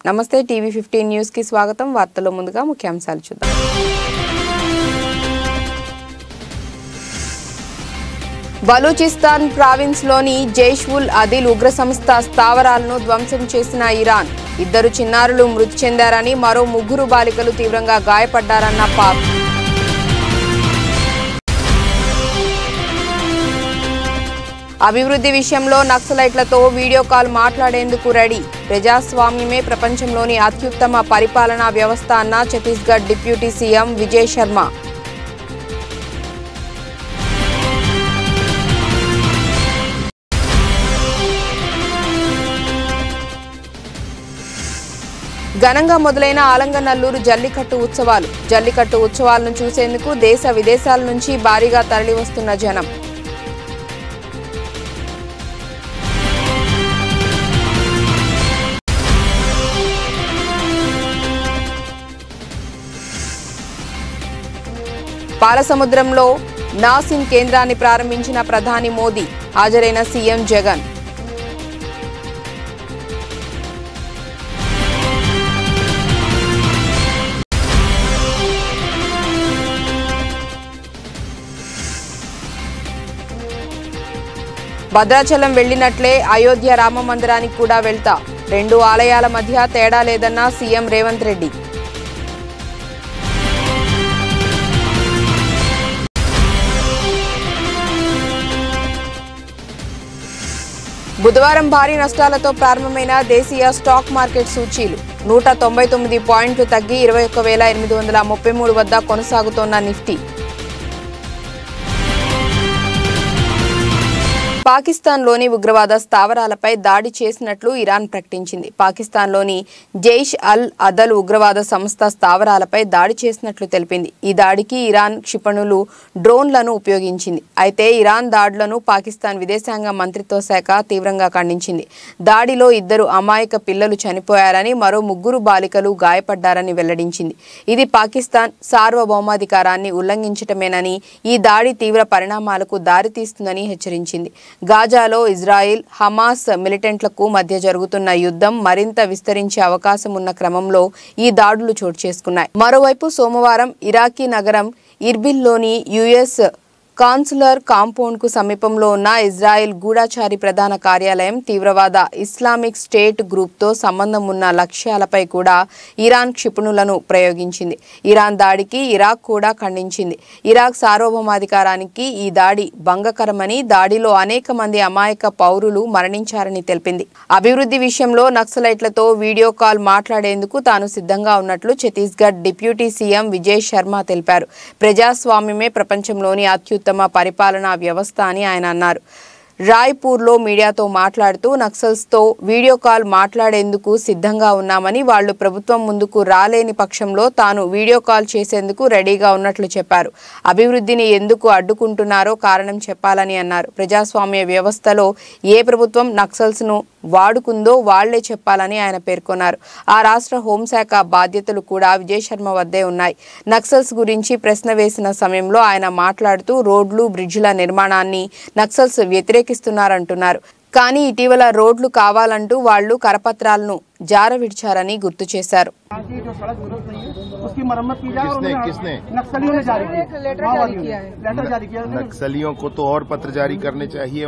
నమస్తే TV 15 news కి స్వాగతం. వార్తల్లో ముందుగా ముఖ్యాంశాలు చూద్దాం. బలూచిస్తాన్ ప్రావిన్స్ లోని జైష్-ఉల్ అదిల్ ఉగ్ర సంస్థ స్థావరాలను ధ్వంసం చేసిన ఇరాన్. 2 చిన్నారులు మృతి చెందారని, మరో 3 బాలికలు తీవ్రంగా గాయపడ్డారన్న పాక్. అభివృద్ధి విషయంలో నక్సలైట్లతో వీడియో కాల్ మాట్లాడేందుకు రెడీ. ప్రజాస్వామ్యమే ప్రపంచంలోని అత్యుత్తమ పరిపాలనా వ్యవస్థ అన్న ఛత్తీస్గఢ్ డిప్యూటీ సీఎం విజయ్ శర్మ. ఘనంగా మొదలైన ఆలంగనల్లూరు జల్లికట్టు ఉత్సవాలు. జల్లికట్టు ఉత్సవాలను చూసేందుకు దేశ విదేశాల నుంచి భారీగా తరలివస్తున్న జనం. పాలసముద్రంలో నాసిన్ కేంద్రాన్ని ప్రారంభించిన ప్రధాని మోదీ. హాజరైన సీఎం జగన్. భద్రాచలం వెళ్లినట్లే అయోధ్య రామ మందిరానికి కూడా వెళ్తా. 2 ఆలయాల మధ్య తేడా లేదన్న సీఎం రేవంత్ రెడ్డి. బుధవారం భారీ నష్టాలతో ప్రారంభమైన దేశీయ స్టాక్ మార్కెట్ సూచీలు 199 పాయింట్లు తగ్గి 21,833 వద్ద కొనసాగుతోన్న నిఫ్టీ. పాకిస్తాన్లోని ఉగ్రవాద స్థావరాలపై దాడి చేసినట్లు ఇరాన్ ప్రకటించింది. పాకిస్తాన్లోని జైష్ అల్ అదల్ ఉగ్రవాద సంస్థ స్థావరాలపై దాడి చేసినట్లు తెలిపింది. ఈ దాడికి ఇరాన్ క్షిపణులు, డ్రోన్లను ఉపయోగించింది. అయితే ఇరాన్ దాడులను పాకిస్తాన్ విదేశాంగ మంత్రిత్వ శాఖ తీవ్రంగా ఖండించింది. దాడిలో 2 అమాయక పిల్లలు చనిపోయారని, మరో 3 బాలికలు గాయపడ్డారని వెల్లడించింది. ఇది పాకిస్తాన్ సార్వభౌమాధికారాన్ని ఉల్లంఘించటమేనని, ఈ దాడి తీవ్ర పరిణామాలకు దారితీస్తుందని హెచ్చరించింది. గాజాలో ఇజ్రాయిల్, హమాస్ మిలిటెంట్లకు మధ్య జరుగుతున్న యుద్ధం మరింత విస్తరించే అవకాశం ఉన్న క్రమంలో ఈ దాడులు చోటు చేసుకున్నాయి. మరోవైపు సోమవారం ఇరాకీ నగరం ఇర్బిల్లోని యుఎస్ కాన్సులర్ కాంపౌండ్కు సమీపంలో ఉన్న ఇజ్రాయెల్ గూఢచారి ప్రధాన కార్యాలయం తీవ్రవాద ఇస్లామిక్ స్టేట్ గ్రూప్తో సంబంధం ఉన్న లక్ష్యాలపై కూడా ఇరాన్ క్షిపణులను ప్రయోగించింది. ఇరాన్ దాడికి ఇరాక్ కూడా ఖండించింది. ఇరాక్ సార్వభౌమాధికారానికి ఈ దాడి భంగకరమని, దాడిలో అనేక మంది అమాయక పౌరులు మరణించారని తెలిపింది. అభివృద్ధి విషయంలో నక్సలైట్లతో వీడియో కాల్ మాట్లాడేందుకు తాను సిద్ధంగా ఉన్నట్లు ఛత్తీస్గఢ్ డిప్యూటీ సీఎం విజయ్ శర్మ తెలిపారు. ప్రజాస్వామ్యమే ప్రపంచంలోని అత్యుత్తమ పరిపాలనా వ్యవస్థ అని ఆయన అన్నారు. రాయ్పూర్లో మీడియాతో మాట్లాడుతూ నక్సల్స్తో వీడియో కాల్ మాట్లాడేందుకు సిద్ధంగా ఉన్నామని, వాళ్లు ప్రభుత్వం ముందుకు రాలేని పక్షంలో తాను వీడియో కాల్ చేసేందుకు రెడీగా ఉన్నట్లు చెప్పారు. అభివృద్ధిని ఎందుకు అడ్డుకుంటున్నారో కారణం చెప్పాలని అన్నారు. ప్రజాస్వామ్య వ్యవస్థలో ఏ ప్రభుత్వం నక్సల్స్ను వాడుకుందో వాళ్లే చెప్పాలని ఆయన పేర్కొన్నారు. ఆ రాష్ట్ర హోంశాఖ బాధ్యతలు కూడా విజయ్ శర్మ వద్దే ఉన్నాయి. నక్సల్స్ గురించి ప్రశ్న వేసిన సమయంలో ఆయన మాట్లాడుతూ రోడ్లు, బ్రిడ్జిల నిర్మాణాన్ని నక్సల్స్ వ్యతిరేకిస్తున్నారంటున్నారు. కానీ ఇటీవల రోడ్లు కావాలంటూ వాళ్లు కరపత్రాలను జారవిడిచారని గుర్తు చేశారు. नक्सलियों को तो और पत्र जारी करने चाहिए,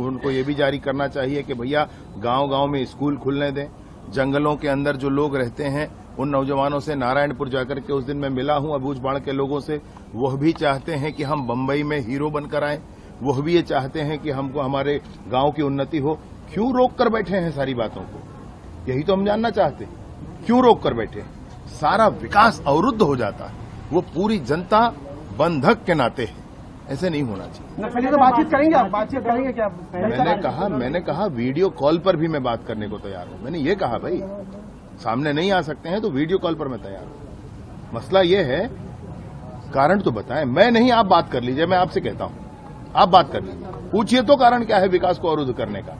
उनको ये भी जारी करना चाहिए कि भैया गांव-गांव में स्कूल खुलने दें. जंगलों के अंदर जो लोग रहते हैं उन नौजवानों से नारायणपुर जाकर के उस दिन मैं मिला हूं अबूझबाड़ के लोगों से. वह भी चाहते हैं कि हम बंबई में हीरो बनकर आए. वह भी ये चाहते हैं कि हमको हमारे गांव की उन्नति हो. क्यों रोक कर बैठे हैं सारी बातों को? यही तो हम जानना चाहते हैं. क्यों रोक कर बैठे? सारा विकास अवरुद्ध हो जाता है. वो पूरी जनता बंधक के नाते है. ऐसे नहीं होना चाहिए. तो बातचीत करेंगे आप? बातचीत करेंगे क्या? मैंने कहा वीडियो कॉल पर भी मैं बात करने को तैयार हूं. मैंने ये कहा भाई सामने नहीं आ सकते हैं तो वीडियो कॉल पर मैं तैयार हूं. मसला ये है, कारण तो बताएं. मैं नहीं, आप बात कर लीजिए. मैं आपसे कहता हूं आप बात कर लीजिए. पूछिए तो कारण क्या है विकास को अवरुद्ध करने का?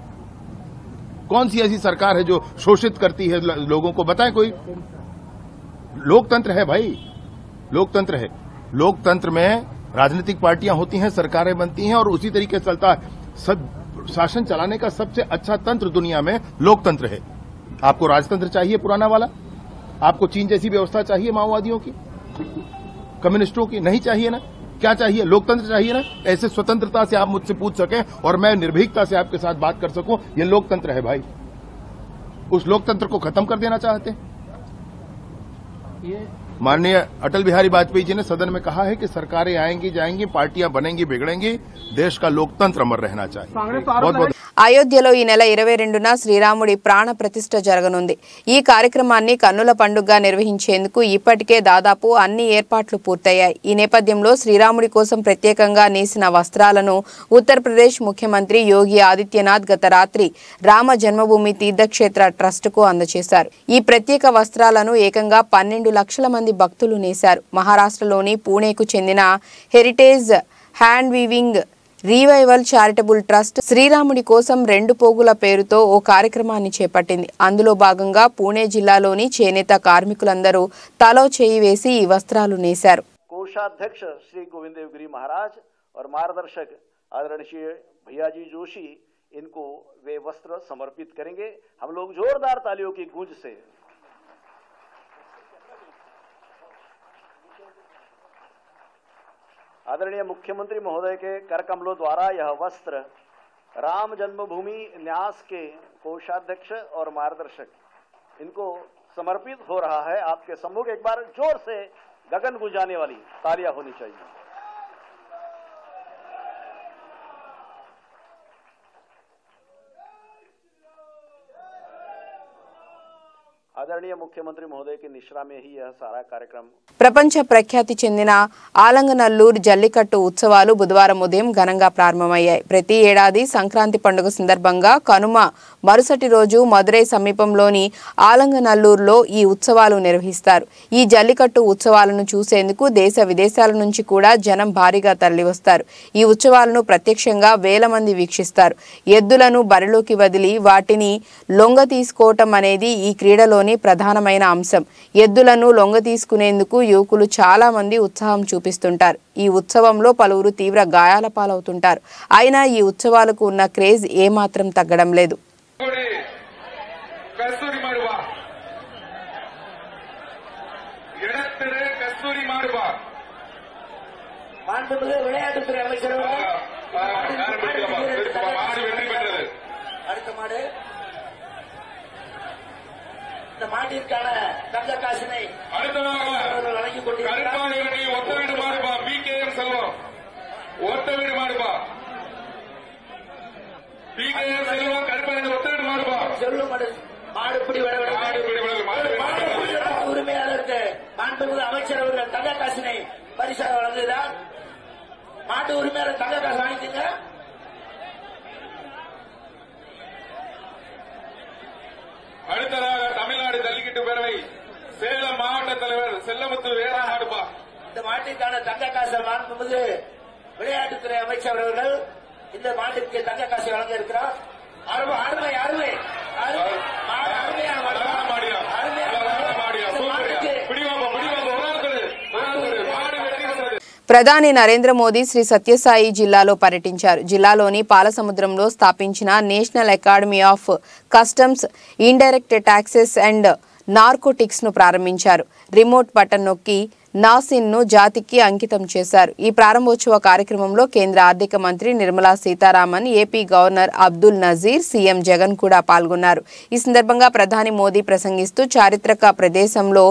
कौन सी ऐसी सरकार है जो शोषित करती है लोगों को? बताएं कोई. लोकतंत्र है भाई, लोकतंत्र है. लोकतंत्र में राजनीतिक पार्टियां होती हैं, सरकारें बनती हैं और उसी तरीके से चलता है. सब शासन चलाने का सबसे अच्छा तंत्र दुनिया में लोकतंत्र है. आपको राजतंत्र चाहिए पुराना वाला? आपको चीन जैसी व्यवस्था चाहिए माओवादियों की, कम्युनिस्टों की? नहीं चाहिए ना? क्या चाहिए? लोकतंत्र चाहिए ना? ऐसे स्वतंत्रता से आप मुझसे पूछ सकें और मैं निर्भीकता से आपके साथ बात कर सकूं, ये लोकतंत्र है भाई। उस लोकतंत्र को खत्म कर देना चाहते हैं। माननीय अटल बिहारी वाजपेयी जी ने सदन में कहा है कि सरकारें आएंगी जाएंगी, पार्टियां बनेंगी बिगड़ेंगी, देश का लोकतंत्र अमर रहना चाहिए। बहुत बहुत అయోధ్యలో ఈ నెల 22న శ్రీరాముడి ప్రాణ ప్రతిష్ఠ జరగనుంది. ఈ కార్యక్రమాన్ని కన్నుల పండుగగా నిర్వహించేందుకు ఇప్పటికే దాదాపు అన్ని ఏర్పాట్లు పూర్తయ్యాయి. ఈ నేపథ్యంలో శ్రీరాముడి కోసం ప్రత్యేకంగా నేసిన వస్త్రాలను ఉత్తరప్రదేశ్ ముఖ్యమంత్రి యోగి ఆదిత్యనాథ్ గత రాత్రి రామ జన్మభూమి తీర్థక్షేత్ర ట్రస్టుకు అందజేశారు. ఈ ప్రత్యేక వస్త్రాలను ఏకంగా 12 లక్షల మంది భక్తులు నేశారు. మహారాష్ట్రలోని పూణేకు చెందిన heritage hand weaving రీవైవల్ charitable trust శ్రీరాముడి కోసం 2 పోగుల పేరుతో ఓ కార్యక్రమాన్ని చేపట్టింది. అందులో భాగంగా పూణే జిల్లాలోని చేనేత కార్మికులందరూ తలో చేయి వేసి ఈ వస్త్రాలు నేశారు. कोषाध्यक्ष श्री गोविंद देवगिरी महाराज और मार्गदर्शक आदरणीय भैयाजी जोशी इनको वे वस्त्र समर्पित करेंगे. हम लोग जोरदार तालियों की गूंज से आदरणीय मुख्यमंत्री महोदय के कर कमलों द्वारा यह वस्त्र राम जन्मभूमि न्यास के कोषाध्यक्ष और मार्गदर्शक इनको समर्पित हो रहा है. आपके सम्मुख एक बार जोर से गगन गुंजाने वाली तालियां होनी चाहिए. आदरणीय मुख्यमंत्री महोदय की निश्रा में ही यह सारा कार्यक्रम. ప్రపంచ ప్రఖ్యాతి చెందిన ఆలంగనల్లూరు జల్లికట్టు ఉత్సవాలు బుధవారం ఉదయం ఘనంగా ప్రారంభమయ్యాయి. ప్రతి ఏడాది సంక్రాంతి పండుగ సందర్భంగా కనుమ మరుసటి రోజు మదురై సమీపంలోని ఆలంగనల్లూరులో ఈ ఉత్సవాలు నిర్వహిస్తారు. ఈ జల్లికట్టు ఉత్సవాలను చూసేందుకు దేశ విదేశాల నుంచి కూడా జనం భారీగా తరలివస్తారు. ఈ ఉత్సవాలను ప్రత్యక్షంగా వేల మంది వీక్షిస్తారు. ఎద్దులను బరిలోకి వదిలి వాటిని లొంగ తీసుకోవటం అనేది ఈ క్రీడలోని ప్రధానమైన అంశం. ఎద్దులను లొంగ తీసుకునేందుకు యువకులు చాలా మంది ఉత్సాహం చూపిస్తుంటారు. ఈ ఉత్సవంలో పలువురు తీవ్ర గాయాల పాలవుతుంటారు. అయినా ఈ ఉత్సవాలకు ఉన్న క్రేజ్ ఏమాత్రం తగ్గడం లేదు. இந்த மாட்டிற்கான தங்க காசினை வழங்கி உரிமையாளருக்கு மாண்புமிகு அமைச்சர் அவர்கள் தங்க காசினை பரிசாக வழங்குகிறார். மாட்டு உரிமையாளர் தங்க காசு வாங்கிக்கங்க. அடுத்ததாக தமிழ்நாடு ஜல்லிக்கட்டு பேரவை சேலம் மாவட்ட தலைவர் செல்லமுத்து வேறாடுபா. இந்த மாட்டிற்கான தங்க காசை மாண்புமிகு விளையாட்டுத்துறை அமைச்சர் அவர்கள் இந்த மாட்டிற்கு தங்க காசை வழங்க இருக்கிறார். அருமை அருமை ప్రధాని నరేంద్ర మోదీ శ్రీ సత్యసాయి జిల్లాలో పర్యటించారు. జిల్లాలోని పాలసముద్రంలో స్థాపించిన national academy of customs, indirect taxes and narcotics ను ప్రారంభించారు. రిమోట్ బటన్ నొక్కి నాసిన్ ను జాతికి అంకితం చేశారు. ఈ ప్రారంభోత్సవ కార్యక్రమంలో కేంద్ర ఆర్థిక మంత్రి Nirmala Sitharaman, AP governor Abdul Nazeer, CM Jagan కూడా పాల్గొన్నారు. ఈ సందర్భంగా ప్రధాని మోదీ ప్రసంగిస్తూ చారిత్రక ప్రదేశంలో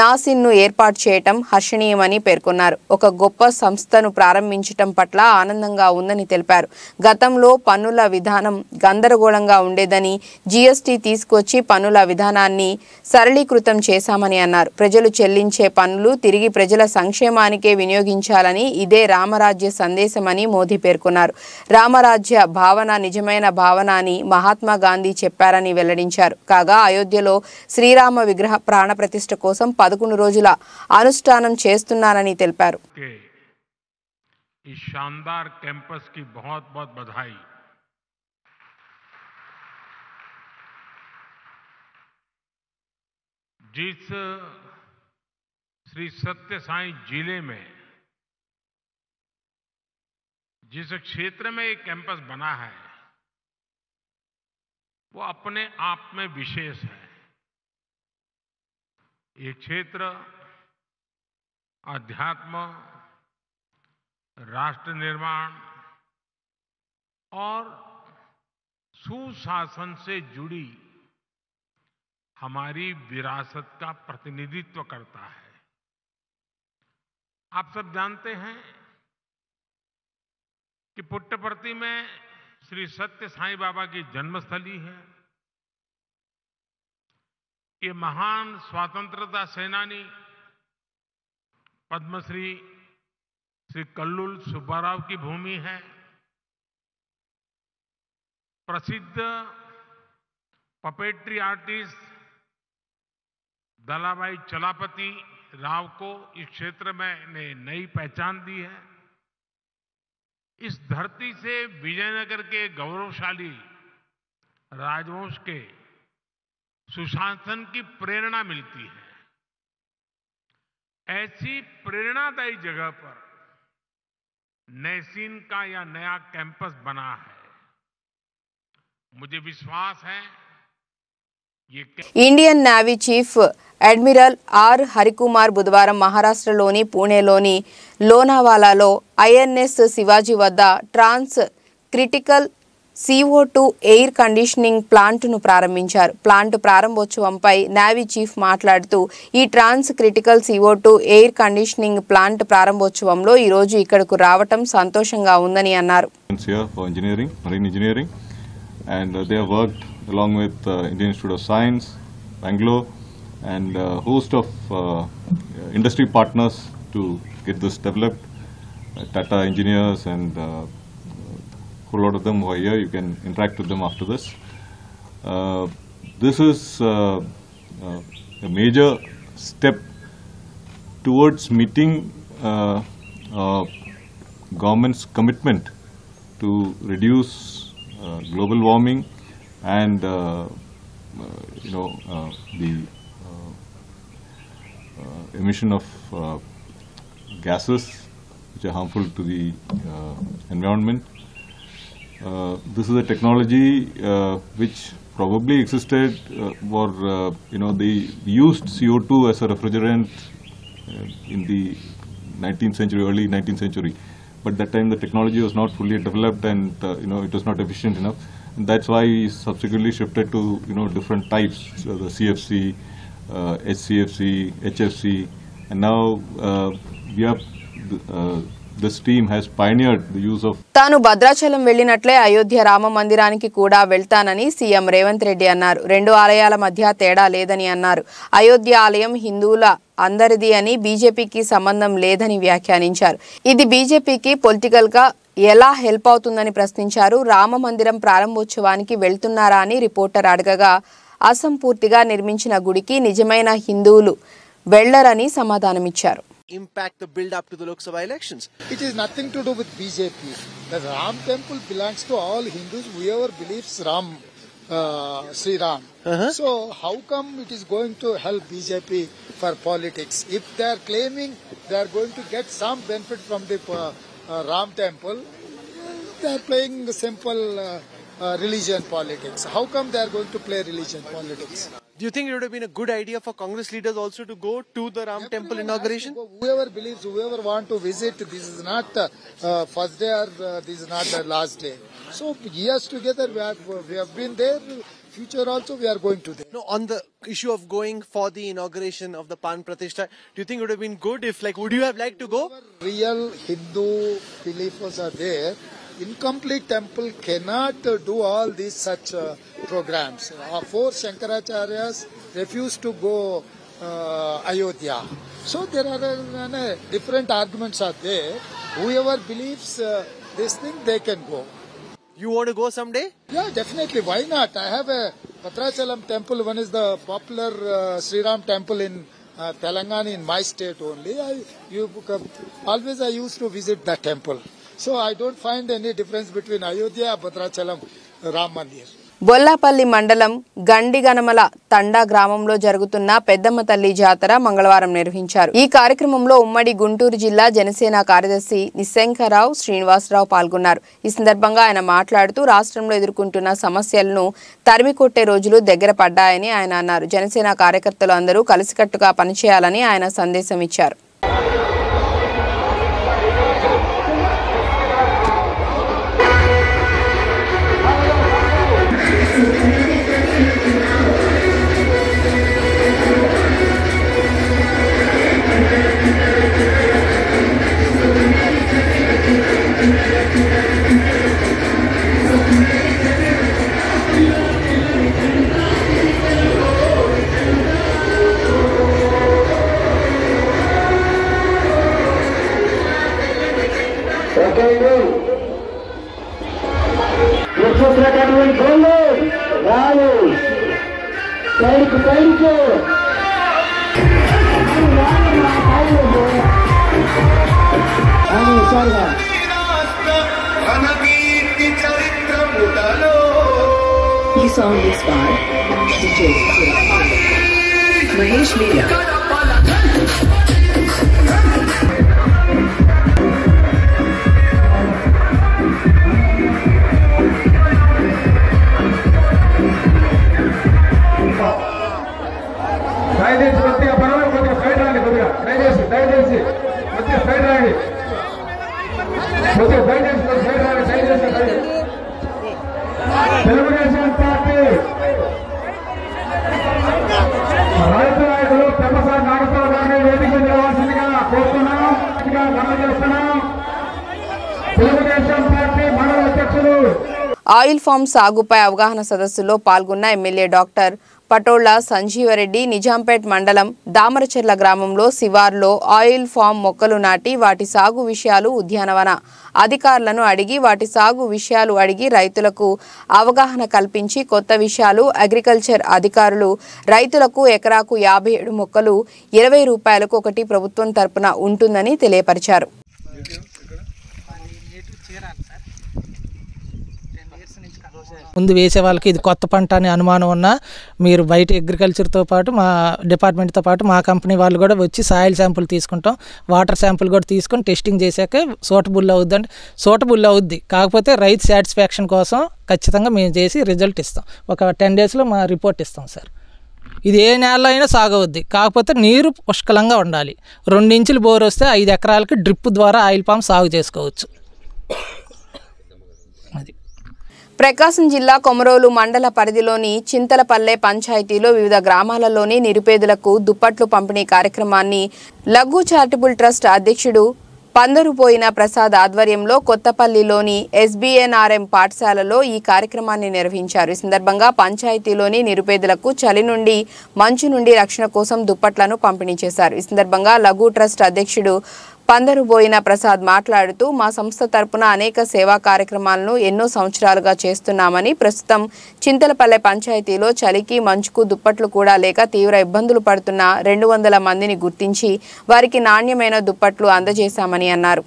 నాసిన్ ను ఏర్పాటు చేయటం హర్షణీయమని పేర్కొన్నారు. ఒక గొప్ప సంస్థను ప్రారంభించటం పట్ల ఆనందంగా ఉందని తెలిపారు. గతంలో పన్నుల విధానం గందరగోళంగా ఉండేదని, జీఎస్టీ తీసుకొచ్చి పన్నుల విధానాన్ని సరళీకృతం చేశామని అన్నారు. ప్రజలు చెల్లించే పన్నులు తిరిగి ప్రజల సంక్షేమానికే వినియోగించాలని ఇదే రామరాజ్య సందేశమని మోదీ పేర్కొన్నారు. రామరాజ్య భావన నిజమైన భావన అని మహాత్మా గాంధీ చెప్పారని వెల్లడించారు. కాగా అయోధ్యలో శ్రీరామ విగ్రహ ప్రాణ ప్రతిష్ఠ కోసం 11 రోజుల అనుష్ఠానం చేస్తున్నారని తెలిపారు. इस शानदार कैंपस की बहुत बहुत बधाई. जिस श्री सत्य साई जिले में जिस क्षेत्र में एक कैंपस बना है वो अपने आप में विशेष है. ये क्षेत्र अध्यात्म, राष्ट्र निर्माण और सुशासन से जुड़ी हमारी विरासत का प्रतिनिधित्व करता है। आप सब जानते हैं कि पुट्टपर्ती में श्री सत्य साईं बाबा की जन्मस्थली है। ये महान स्वतंत्रता सेनानी पद्मश्री श्री कल्लूल सुब्बाराव की भूमि है। प्रसिद्ध पपेट्री आर्टिस्ट दलाभाई चलापति राव को इस क्षेत्र में ने नई पहचान दी है। इस धरती से विजयनगर के गौरवशाली राजवंश के सुशासन की प्रेरणा मिलती है। ऐसी प्रेरणादायी जगह पर नैसीन का यह नया कैंपस बना है। मुझे विश्वास है ये Indian navy chief admiral R Harikumar బుధవారం మహారాష్ట్రలోని పూణేలోని లోనావాలాలో ఐఎన్ఎస్ శివాజీ వద్ద ట్రాన్స్ క్రిటికల్ CO2 ఎయిర్ కండిషనింగ్ ప్లాంట్ను ప్రారంభించారు. ప్లాంట్ ప్రారంభోత్సవంపై నేవీ చీఫ్ మాట్లాడుతూ ఈ transcritical CO2 air conditioning plant ప్రారంభోత్సవంలో ఈ రోజు ఇక్కడకు రావటం సంతోషంగా ఉందని అన్నారు. And they have worked along with Indian Institute of Science, Bangalore, and a host of industry partners to get this developed. Tata engineers and a whole lot of them who are here. You can interact with them after this. This is a major step towards meeting government's commitment to reduce global warming and the emission of gases which are harmful to the environment. This is a technology which probably existed for they used CO2 as a refrigerant in the 19th century, early 19th century. But that time the technology was not fully developed and it was not efficient enough. And that's why we subsequently shifted to different types, so the CFC, HCFC, HFC, and now we have this team has pioneered the use of. తాను భద్రాచలం వెళ్లినట్లే అయోధ్య రామ మందిరానికి కూడా వెళ్తానని CM Revanth Reddy అన్నారు. రెండు ఆలయాల మధ్య తేడా లేదని అన్నారు. అయోధ్య ఆలయం హిందువుల అందరిది అని బీజేపీకి సంబంధం లేదని వ్యాఖ్యానించారు. ఇది బీజేపీకి పొలిటికల్ గా ఎలా హెల్ప్ అవుతుందని ప్రశ్నించారు. రామ మందిరం ప్రారంభోత్సవానికి వెళ్తున్నారా అని రిపోర్టర్ అడగగా అసంపూర్తిగా నిర్మించిన గుడికి నిజమైన హిందువులు వెళ్లరని సమాధానమిచ్చారు. Impact the build up to the Lok Sabha elections. It is nothing to do with BJP. The Ram temple belongs to all Hindus, whoever believes Sri Ram. So how come it is going to help BJP for politics? If they are claiming they are going to get some benefit from the Ram temple, they are playing simple religion politics. How come they are going to play religion politics? Do you think it would have been a good idea for Congress leaders also to go to the Ram temple inauguration? Whoever believes, whoever want to visit, this is not first day or this is not the last day. So years together we have been there. Future also we are going to there. No, on the issue of going for the inauguration of the Pan Pratishtha, do you think it would have been good if, would you have liked to go? Real Hindu believers are there. Incomplete temple cannot do all these such programs. Four Shankaracharyas refused to go Ayodhya. So there are different arguments are there. Whoever believes this thing, they can go. You want to go someday? Yeah, definitely. Why not? I have a Bhadrachalam temple. One is the popular Sri Ram temple in Telangana, in my state only. Always I used to visit that temple. So I don't find any difference between Ayodhya and Bhadrachalam Ram Mandir. Bollapalli మండలం గండిగనమల తండా గ్రామంలో జరుగుతున్న పెద్దమ్మ తల్లి జాతర మంగళవారం నిర్వహించారు. ఈ కార్యక్రమంలో ఉమ్మడి గుంటూరు జిల్లా జనసేన కార్యదర్శి నిశంకరావు శ్రీనివాసరావు పాల్గొన్నారు. ఈ సందర్భంగా ఆయన మాట్లాడుతూ రాష్ట్రంలో ఎదుర్కొంటున్న సమస్యలను తరిమికొట్టే రోజులు దగ్గర పడ్డాయని ఆయన అన్నారు. జనసేన కార్యకర్తలు అందరూ కలిసికట్టుగా పనిచేయాలని ఆయన సందేశం ఇచ్చారు. He song is by DJ Mahesh Media. Telugu Desam party రైతు నాయకులు పెమ్మసాని నాగేశ్వరరావు గారిని వేదిక నిలవాల్సిందిగా కోరుతున్నాం, చేస్తున్నాం. తెలుగుదేశం పార్టీ మండల అధ్యక్షులు. ఆయిల్ ఫామ్ సాగుపై అవగాహన సదస్సులో పాల్గొన్న ఎమ్మెల్యే డాక్టర్ పటోళ్ల సంజీవరెడ్డి నిజాంపేట్ మండలం దామరచెర్ల గ్రామంలో శివార్లో ఆయిల్ ఫామ్ మొక్కలు నాటి వాటి సాగు విషయాలు ఉద్యానవన అధికారులను అడిగి రైతులకు అవగాహన కల్పించి కొత్త విషయాలు అగ్రికల్చర్ అధికారులు రైతులకు ఎకరాకు 57 మొక్కలు 20 రూపాయలకు ఒకటి ప్రభుత్వం తరపున ఉంటుందని తెలియపరిచారు. ముందు వేసే వాళ్ళకి ఇది కొత్త పంట అని అనుమానం ఉన్నా మీరు బయట అగ్రికల్చర్తో పాటు మా డిపార్ట్మెంట్తో పాటు మా కంపెనీ వాళ్ళు కూడా వచ్చి సాయిల్ శాంపుల్ తీసుకుంటాం, వాటర్ శాంపుల్ కూడా తీసుకొని టెస్టింగ్ చేశాక సూటబుల్ అవుద్ది. కాకపోతే రైతు సాటిస్ఫాక్షన్ కోసం ఖచ్చితంగా మేము చేసి రిజల్ట్ ఇస్తాం. ఒక 10 డేస్లో మా రిపోర్ట్ ఇస్తాం సార్. ఇది ఏ నేలలో అయినా సాగవద్ది, కాకపోతే నీరు పుష్కలంగా ఉండాలి. 2 ఇంచులు బోర్ వస్తే 5 ఎకరాలకి డ్రిప్ ద్వారా ఆయిల్ పామ్ సాగు చేసుకోవచ్చు. అది ప్రకాశం జిల్లా కొమరోలు మండల పరిధిలోని చింతలపల్లె పంచాయతీలో వివిధ గ్రామాలలోని నిరుపేదలకు దుప్పట్లు పంపిణీ కార్యక్రమాన్ని లఘు చారిటబుల్ ట్రస్ట్ అధ్యక్షుడు పందరుపోయిన ప్రసాద్ ఆధ్వర్యంలో కొత్తపల్లిలోని SBNRM పాఠశాలలో ఈ కార్యక్రమాన్ని నిర్వహించారు. ఈ సందర్భంగా పంచాయతీలోని నిరుపేదలకు చలి నుండి మంచు నుండి రక్షణ కోసం దుప్పట్లను పంపిణీ చేశారు. ఈ సందర్భంగా లఘు ట్రస్ట్ అధ్యక్షుడు పందరుబోయిన ప్రసాద్ మాట్లాడుతూ మా సంస్థ తరపున అనేక సేవా కార్యక్రమాలను ఎన్నో సంవత్సరాలుగా చేస్తున్నామని, ప్రస్తుతం చింతలపల్లె పంచాయతీలో చలికి మంచుకు దుప్పట్లు కూడా లేక తీవ్ర ఇబ్బందులు పడుతున్న 200 మందిని గుర్తించి వారికి నాణ్యమైన దుప్పట్లు అందజేశామని అన్నారు.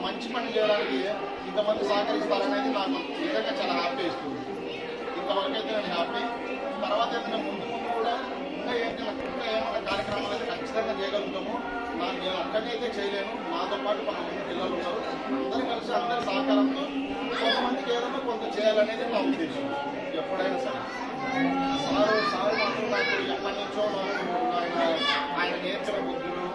మంచి పని చేయడానికి ఇంతమంది సహకరిస్తారనేది నాకు నిజంగా చాలా హ్యాపీ ఇస్తుంది. ఇంతవరకు అయితే నేను హ్యాపీ. తర్వాత ఏదైనా ముందు కూడా ఇంకా ఏమైనా కార్యక్రమాలు అయితే ఖచ్చితంగా చేయగలుగుతాము. నేను ఒక్కటే అయితే చేయలేను, నాతో పాటు 10 పిల్లలు ఉన్నారు. అందరూ కలిసి అందరి సహకారంతో కొంతమందికి ఏదైనా కొంత చేయాలనేది నా ఉద్దేశం. ఎప్పుడైనా సరే సారు మాత్రం నాకు ఎప్పటి నుంచో ఆయన నేర్పిన బుద్ధులు,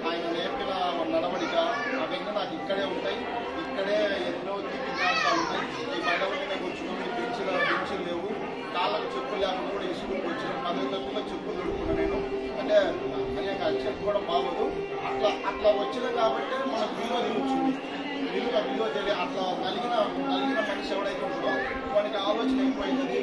ఆయన నేర్పిన నడవడిక అవన్నీ నాకు ఇక్కడే ఉంటాయి. ఇక్కడే ఎన్నో జీవితాలు ఉన్నాయి. ఈ బండల మీద కూర్చుని బెంచీలు లేవు, కాళ్ళకు చెప్పులు లేకుండా కూడా ఈ స్కూల్కి వచ్చాను. 10 తరగతిలో చెప్పులు దొరుకుతున్నా నేను. అంటే చెప్పు కూడా బాగోదు. అట్లా వచ్చిన కాబట్టి మనకు విలువ తెలుస్తుంది. విలువ అట్లా కలిగిన మనిషి ఎవడైతే ఉంటాడో వానికి ఆలోచన ఎక్కువైతుంది.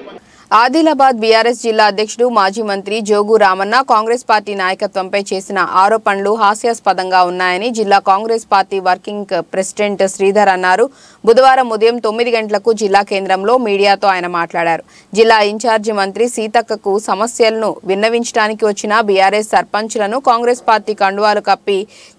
ఆదిలాబాద్ బీఆర్ఎస్ జిల్లా అధ్యక్షుడు మాజీ మంత్రి జోగు రామన్న కాంగ్రెస్ పార్టీ నాయకత్వంపై చేసిన ఆరోపణలు హాస్యాస్పదంగా ఉన్నాయని జిల్లా Congress party working president Sridhar అన్నారు. బుధవారం ఉదయం 9 గంటలకు జిల్లా కేంద్రంలో మీడియాతో ఆయన మాట్లాడారు. జిల్లా ఇన్ఛార్జి మంత్రి సీతక్కకు సమస్యలను విన్నవించడానికి వచ్చిన బీఆర్ఎస్ సర్పంచ్లను కాంగ్రెస్ పార్టీ కండువాలు కప్పి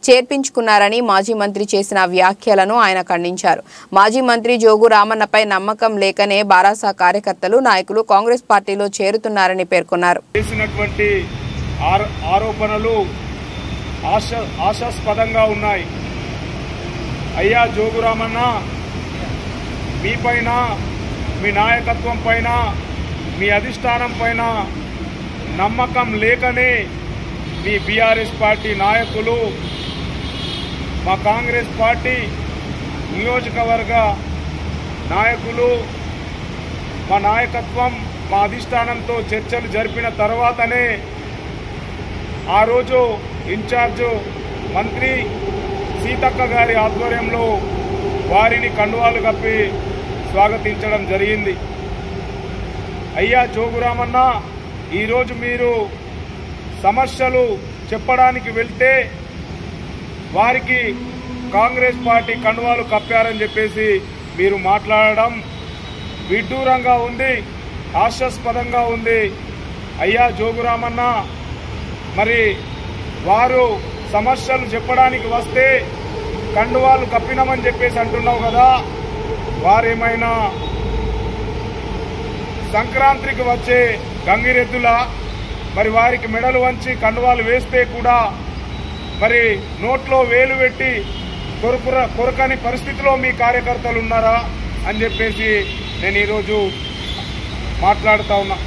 చేర్పించుకున్నారని మాజీ మంత్రి చేసిన వ్యాఖ్యలను ఆయన ఖండించారు. మాజీ మంత్రి జోగు రామన్నపై నమ్మకం లేకనే బారాసా కార్యకర్తలు నాయకులు కాంగ్రెస్ పార్టీలో చేరుతున్నారని పేర్కొన్నారు. చేసినటువంటి ఆరోపణలు హాస్యాస్పదంగా ఉన్నాయి. అయ్యా జోగురామన్న, మీ పైన, మీ నాయకత్వం పైన, మీ అధిష్టానం పైన నమ్మకం లేకనే మీ బీఆర్ఎస్ పార్టీ నాయకులు మా కాంగ్రెస్ పార్టీ నియోజకవర్గ నాయకులు మా నాయకత్వం మా అధిష్టానంతో చర్చలు జరిపిన తర్వాతనే ఆ రోజు ఇన్ఛార్జ్ మంత్రి సీతక్క గారి ఆధ్వర్యంలో వారిని కండువాలు కప్పి స్వాగతించడం జరిగింది. అయ్యా జోగురామన్న, ఈరోజు మీరు సమస్యలు చెప్పడానికి వెళ్తే వారికి కాంగ్రెస్ పార్టీ కండువాలు కప్పారని చెప్పేసి మీరు మాట్లాడడం విడ్డూరంగా ఉంది, హాస్యాస్పదంగా ఉంది. అయ్యా జోగురామన్న, మరి వారు సమస్యలు చెప్పడానికి వస్తే కండువాలు కప్పినామని చెప్పేసి అంటున్నావు కదా, వారేమైనా సంక్రాంతికి వచ్చే గంగిరెద్దులా? మరి వారికి మెడలు వంచి కండువాలు వేస్తే కూడా మరి నోట్లో వేలు పెట్టి కొరకని పరిస్థితిలో మీ కార్యకర్తలు ఉన్నారా అని చెప్పేసి నేను ఈరోజు మాట్లాడుతా ఉన్నా.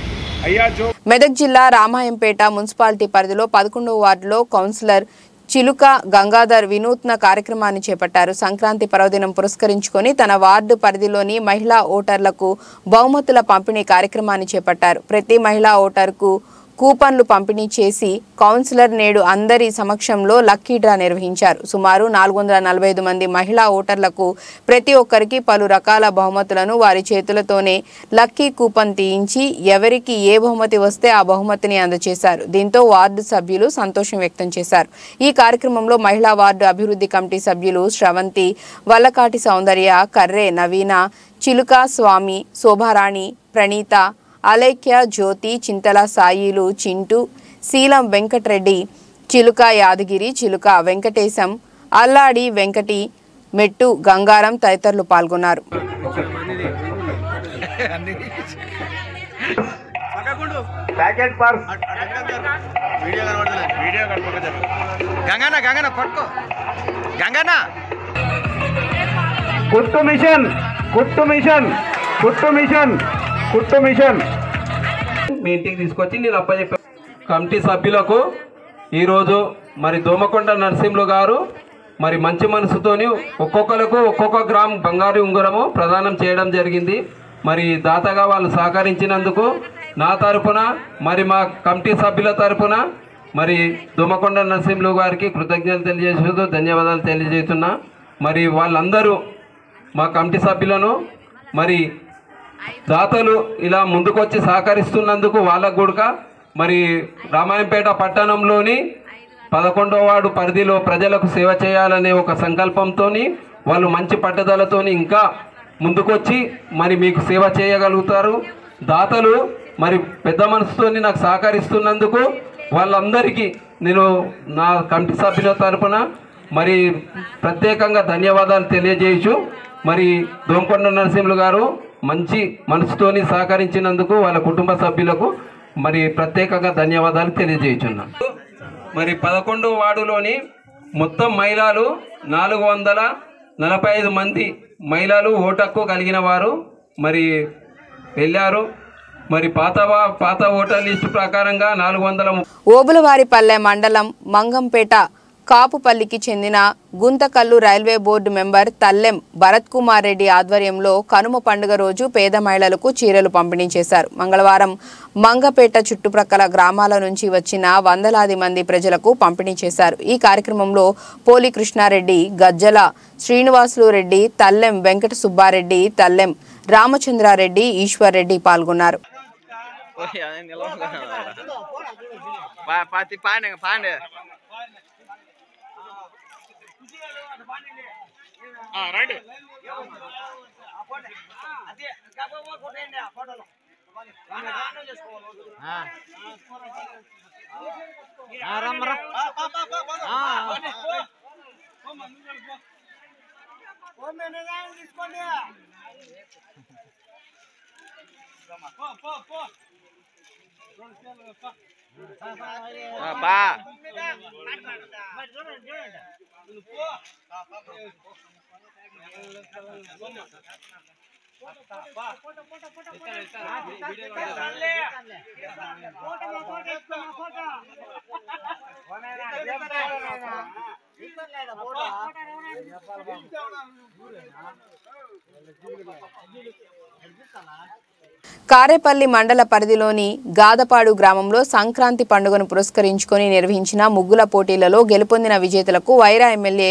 అయ్యా మెదక్ జిల్లా రామాయంపేట మున్సిపాలిటీ పరిధిలో 11వ వార్డులో కౌన్సిలర్ చిలుక గంగాధర్ వినూత్న కార్యక్రమాన్ని చేపట్టారు. సంక్రాంతి పర్వదినం పురస్కరించుకొని తన వార్డు పరిధిలోని మహిళా ఓటర్లకు బహుమతుల పంపిణీ కార్యక్రమాన్ని చేపట్టారు. ప్రతి మహిళా ఓటర్కు కూపన్లు పంపిణీ చేసి కౌన్సిలర్ నేడు అందరి సమక్షంలో లక్కీ డ్రా నిర్వహించారు. సుమారు 445 మంది మహిళా ఓటర్లకు ప్రతి ఒక్కరికి పలు రకాల బహుమతులను వారి చేతులతోనే లక్కీ కూపన్ తీయించి ఎవరికి ఏ బహుమతి వస్తే ఆ బహుమతిని అందజేశారు. దీంతో వార్డు సభ్యులు సంతోషం వ్యక్తం చేశారు. ఈ కార్యక్రమంలో మహిళా వార్డు అభివృద్ధి కమిటీ సభ్యులు శ్రవంతి, వల్లకాటి సౌందర్య, కర్రే నవీన, చిలుక స్వామి, శోభారాణి, ప్రణీత, అలేఖ్య, జ్యోతి, చింతల సాయిలు, చింటూ, శీలం వెంకటరెడ్డి, చిలుక యాదగిరి, చిలుక వెంకటేశం, అల్లాడి వెంకటి, మెట్టు గంగారం తదితరులు పాల్గొన్నారు. మీ ఇంటికి తీసుకొచ్చి నేను అప్పచెప్పాను. కమిటీ సభ్యులకు ఈరోజు మరి దోమకొండ నరసింహులు గారు మరి మంచి మనసుతోని ఒక్కొక్కరికి ఒక్కొక్క గ్రామ్ బంగారు ఉంగరము ప్రదానం చేయడం జరిగింది. మరి దాతగా వాళ్ళు సహకరించినందుకు నా తరపున మరి మా కమిటీ సభ్యుల తరపున మరి దోమకొండ నరసింహులు గారికి కృతజ్ఞతలు తెలియజేస్తూ ధన్యవాదాలు తెలియజేస్తున్నా. మరి వాళ్ళందరూ మా కమిటీ సభ్యులను మరి దాతలు ఇలా ముందుకొచ్చి సహకరిస్తున్నందుకు వాళ్ళకు కూడా మరి రామాయంపేట పట్టణంలోని 11వ వార్డు పరిధిలో ప్రజలకు సేవ చేయాలనే ఒక సంకల్పంతో వాళ్ళు మంచి పట్టుదలతో ఇంకా ముందుకొచ్చి మరి మీకు సేవ చేయగలుగుతారు. దాతలు మరి పెద్ద మనసుతో నాకు సహకరిస్తున్నందుకు వాళ్ళందరికీ నేను నా కమిటీ సభ్యుల తరపున మరి ప్రత్యేకంగా ధన్యవాదాలు తెలియజేయచ్చు. మరి దోమకొండ నరసింహులు గారు మంచి మనసుతోని సహకరించినందుకు వాళ్ళ కుటుంబ సభ్యులకు మరి ప్రత్యేకంగా ధన్యవాదాలు తెలియజేయుచున్నా. మరి 11వ వార్డులోని మొత్తం మహిళలు 445 మంది మహిళలు ఓటు హక్కు కలిగిన వారు మరి వెళ్ళారు. మరి పాత ఓటర్ లిస్టు ప్రకారంగా 400. ఓబులవారిపల్లె మండలం మంగంపేట కాపుపల్లికి చెందిన Guntakal railway board member Thallem Bharath Kumar Reddy ఆధ్వర్యంలో కనుమ పండుగ రోజు పేద మహిళలకు చీరలు పంపిణీ చేశారు. మంగళవారం మంగపేట చుట్టుప్రక్కల గ్రామాల నుంచి వచ్చిన వందలాది మంది ప్రజలకు పంపిణీ చేశారు. ఈ కార్యక్రమంలో పోలి కృష్ణారెడ్డి, గజ్జల శ్రీనివాసులు రెడ్డి, తల్లెం వెంకట సుబ్బారెడ్డి, తల్లెం రామచంద్రారెడ్డి, ఈశ్వర్ రెడ్డి పాల్గొన్నారు. కారేపల్లి మండల పరిధిలోని గాదపాడు గ్రామంలో సంక్రాంతి పండుగను పురస్కరించుకొని నిర్వహించిన ముగ్గుల పోటీలలో గెలుపొందిన విజేతలకు వైరా ఎమ్మెల్యే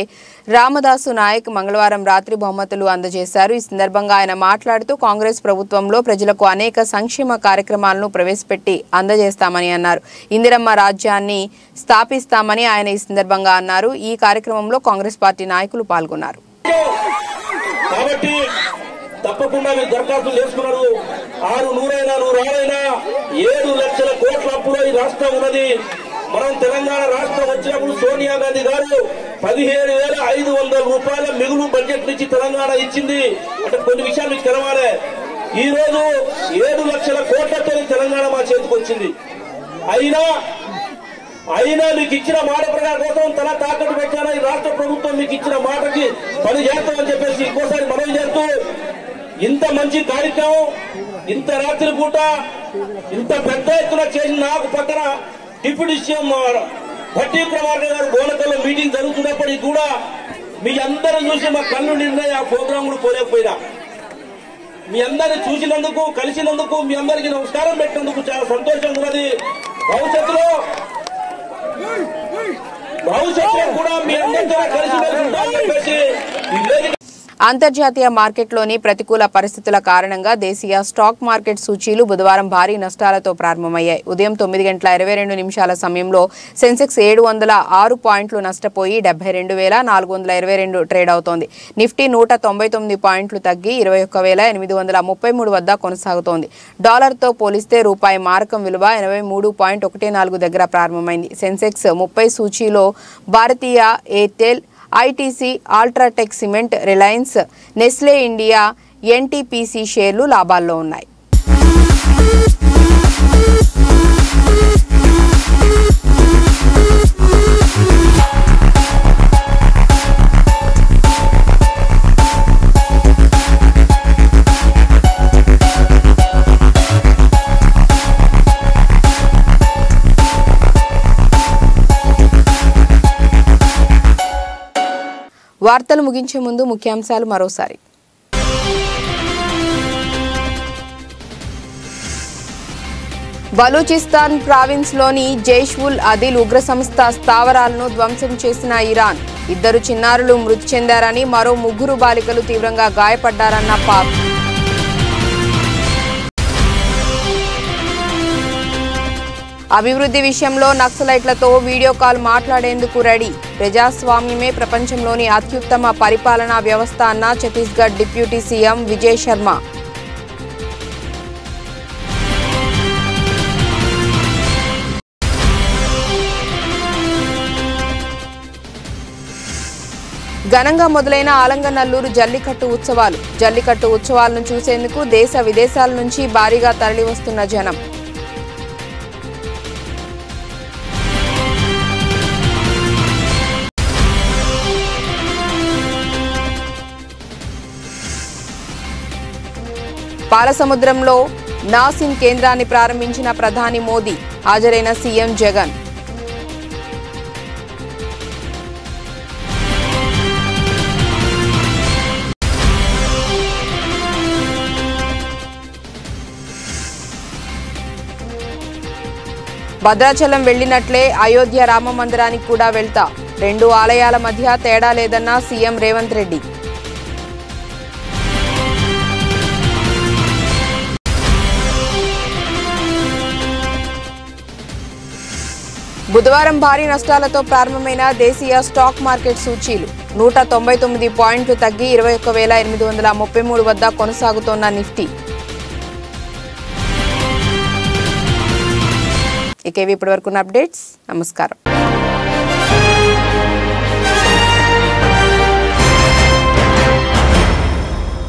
రామదాసు నాయక్ మంగళవారం రాత్రి బహుమతులు అందజేశారు. ఈ సందర్భంగా ఆయన మాట్లాడుతూ కాంగ్రెస్ ప్రభుత్వంలో ప్రజలకు అనేక సంక్షేమ కార్యక్రమాలను ప్రవేశపెట్టి అందజేస్తామని అన్నారు. ఇందిరమ్మ రాజ్యాన్ని స్థాపిస్తామని ఆయన ఈ సందర్భంగా అన్నారు. ఈ కార్యక్రమంలో కాంగ్రెస్ పార్టీ నాయకులు పాల్గొన్నారు. తప్పకుండా మీరు దరఖాస్తులు చేసుకున్నారు. 600 7 లక్షల కోట్ల అప్పులో ఈ రాష్ట్రం ఉన్నది. మనం తెలంగాణ రాష్ట్రం వచ్చినప్పుడు సోనియా గాంధీ గారు 17,500 రూపాయల మిగులు బడ్జెట్ నుంచి తెలంగాణ ఇచ్చింది. అంటే కొన్ని విషయాలు మీకు తెలవాలి. ఈ రోజు 7 లక్షల కోట్లతో తెలంగాణ మా చేతికి వచ్చింది. అయినా మీకు ఇచ్చిన మాట ప్రకారం కోసం తల తాకట్టు పెట్టారా ఈ రాష్ట్ర ప్రభుత్వం మీకు ఇచ్చిన మాటకి పని చేస్తామని చెప్పేసి ఇంకోసారి మనవి చేస్తూ ఇంత మంచి కార్యక్రమం ఇంత రాత్రి పూట ఇంత పెద్ద ఎత్తున చేసిన నాకు పక్కన డిప్యూటీ సీఎం భట్టి కుమార్ గారు బోనకల్లో మీటింగ్ జరుగుతున్నప్పటికీ కూడా మీ అందరూ చూసి మా కళ్ళు నిండినాయి. ఆ ప్రోగ్రాం కూడా పోలేకపోయినా మీ అందరిని చూసినందుకు కలిసినందుకు మీ అందరికీ నమస్కారం పెట్టినందుకు చాలా సంతోషంగా ఉన్నది. భవిష్యత్తులో కూడా మీ అందరితో కలిసి ఉంటామని చెప్పేసి అంతర్జాతీయ మార్కెట్లోని ప్రతికూల పరిస్థితుల కారణంగా దేశీయ స్టాక్ మార్కెట్ సూచీలు బుధవారం భారీ నష్టాలతో ప్రారంభమయ్యాయి. ఉదయం 9:22 సమయంలో సెన్సెక్స్ 706 పాయింట్లు నష్టపోయి 72,422 ట్రేడ్ అవుతోంది. నిఫ్టీ 199 పాయింట్లు తగ్గి 21,833 వద్ద కొనసాగుతోంది. డాలర్తో పోలిస్తే రూపాయి మారకం విలువ 83.14 దగ్గర ప్రారంభమైంది. సెన్సెక్స్ 30 సూచీలో భారతీయ Airtel, ITC, UltraTech cement, Reliance, Nestle India, NTPC షేర్లు లాభాల్లో ఉన్నాయి. వార్తలు ముగించే ముందు ముఖ్యాంశాలు మరోసారి. బలూచిస్తాన్ ప్రావిన్స్లోని జైష్-ఉల్ అదిల్ ఉగ్ర సంస్థ స్థావరాలను ధ్వంసం చేసిన ఇరాన్. 2 చిన్నారులు మృతి చెందారని, మరో 3 బాలికలు తీవ్రంగా గాయపడ్డారన్న పాక్. అభివృద్ధి విషయంలో నక్సలైట్లతో వీడియో కాల్ మాట్లాడేందుకు రెడీ. ప్రజాస్వామ్యమే ప్రపంచంలోని అత్యుత్తమ పరిపాలనా వ్యవస్థ అన్న ఛత్తీస్గఢ్ డిప్యూటీ సీఎం విజయ్ శర్మ. ఘనంగా మొదలైన ఆలంగనల్లూరు జల్లికట్టు ఉత్సవాలు. జల్లికట్టు ఉత్సవాలను చూసేందుకు దేశ విదేశాల నుంచి భారీగా తరలివస్తున్న జనం. పాలసముద్రంలో నాసిన్ కేంద్రాన్ని ప్రారంభించిన ప్రధాని మోదీ. హాజరైన సీఎం జగన్. భద్రాచలం వెళ్లినట్లే అయోధ్య రామ మందిరానికి కూడా వెళ్తా. 2 ఆలయాల మధ్య తేడా లేదన్న సీఎం రేవంత్ రెడ్డి. బుధవారం భారీ నష్టాలతో ప్రారంభమైన దేశీయ స్టాక్ మార్కెట్ సూచీలు 199 పాయింట్లు తగ్గి 21,833 వద్ద కొనసాగుతోన్న నిఫ్టీ. ఇక ఇవి ఇప్పటివరకున్న అప్డేట్స్. నమస్కారం.